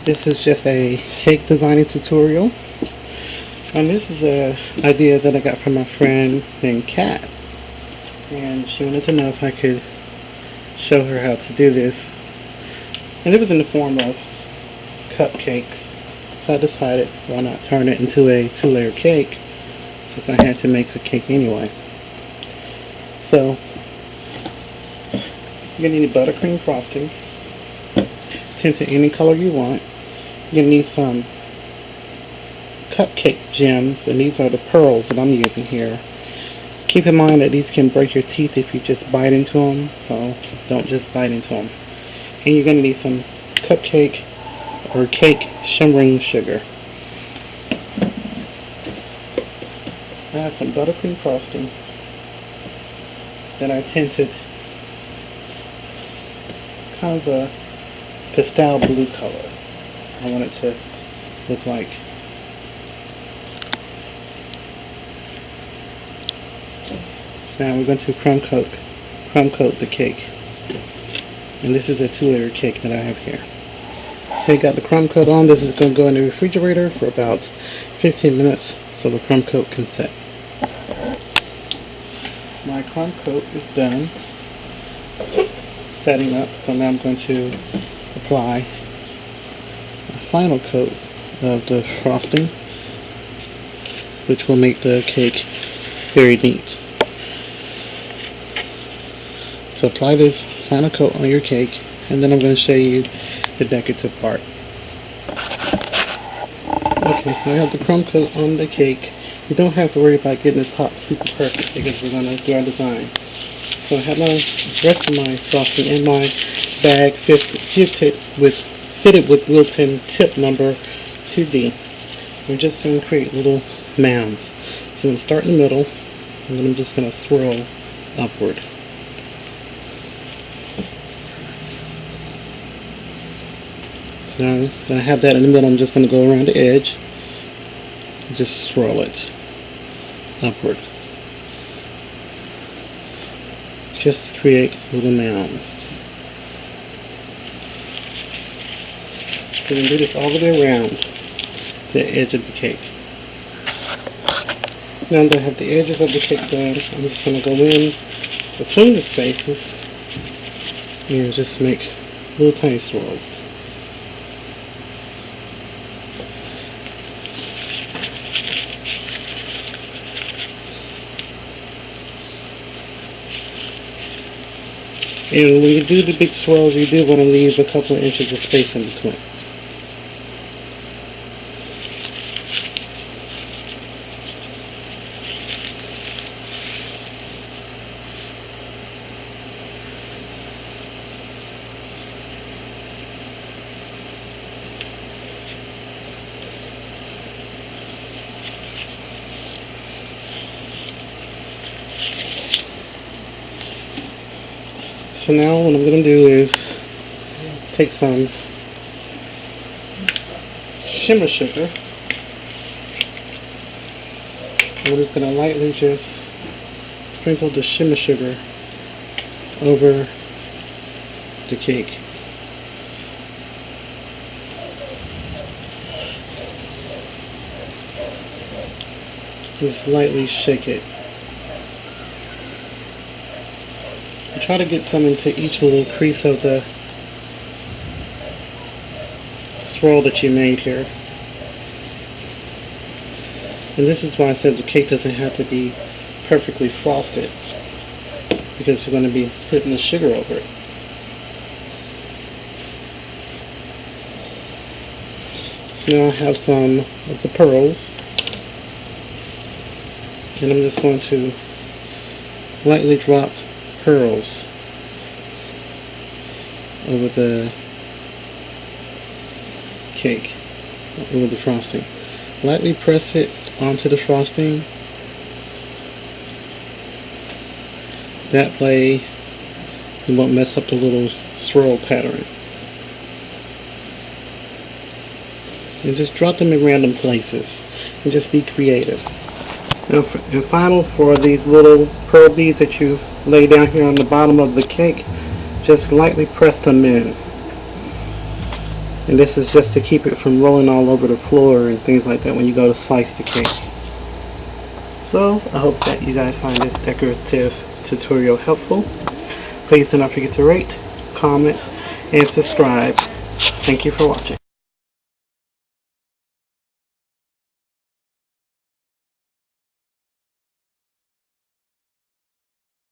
This is just a cake designing tutorial, and this is a idea that I got from my friend named Kat, and she wanted to know if I could show her how to do this, and it was in the form of cupcakes. So I decided why not turn it into a 2-layer cake, since I had to make a cake anyway. So you're gonna need buttercream frosting, tinted any color you want. You're gonna need some cupcake gems, and these are the pearls that I'm using here. Keep in mind that these can break your teeth if you just bite into them, so don't just bite into them. And you're gonna need some cupcake or cake shimmering sugar. I have some buttercream frosting that I tinted kind of a pastel blue color. I want it to look like. So now we're going to crumb coat the cake, and this is a 2-layer cake that I have here. Okay, got the crumb coat on. This is going to go in the refrigerator for about 15 minutes so the crumb coat can set. My crumb coat is done setting up, so now I'm going to apply a final coat of the frosting, which will make the cake very neat. So apply this final coat on your cake, and then I'm going to show you the decorative part. Okay, so I have the crumb coat on the cake. You don't have to worry about getting the top super perfect because we're going to do our design. So I have my rest of my frosting in my bag fitted with wilton tip number 2D. We're just going to create little mounds. So I'm going to start in the middle, and then I'm just going to swirl upward. Now that I have that in the middle, I'm just going to go around the edge and just swirl it upward, just to create little mounds. So we do this all the way around the edge of the cake. Now that I have the edges of the cake done, I'm just going to go in between the spaces and just make little tiny swirls. And when you do the big swirls, you do want to leave a couple of inches of space in between. So now what I'm going to do is take some shimmer sugar. I'm just going to lightly just sprinkle the shimmer sugar over the cake. Just lightly shake it. Try to get some into each little crease of the swirl that you made here. And this is why I said the cake doesn't have to be perfectly frosted, because we're going to be putting the sugar over it. So now I have some of the pearls, and I'm just going to lightly drop pearls over the cake, over the frosting. Lightly press it onto the frosting. That way you won't mess up the little swirl pattern. And just drop them in random places and just be creative. And final, for these little pearl beads that you've laid down here on the bottom of the cake, just lightly press them in. And this is just to keep it from rolling all over the floor and things like that when you go to slice the cake. So I hope that you guys find this decorative tutorial helpful. Please do not forget to rate, comment, and subscribe. Thank you for watching.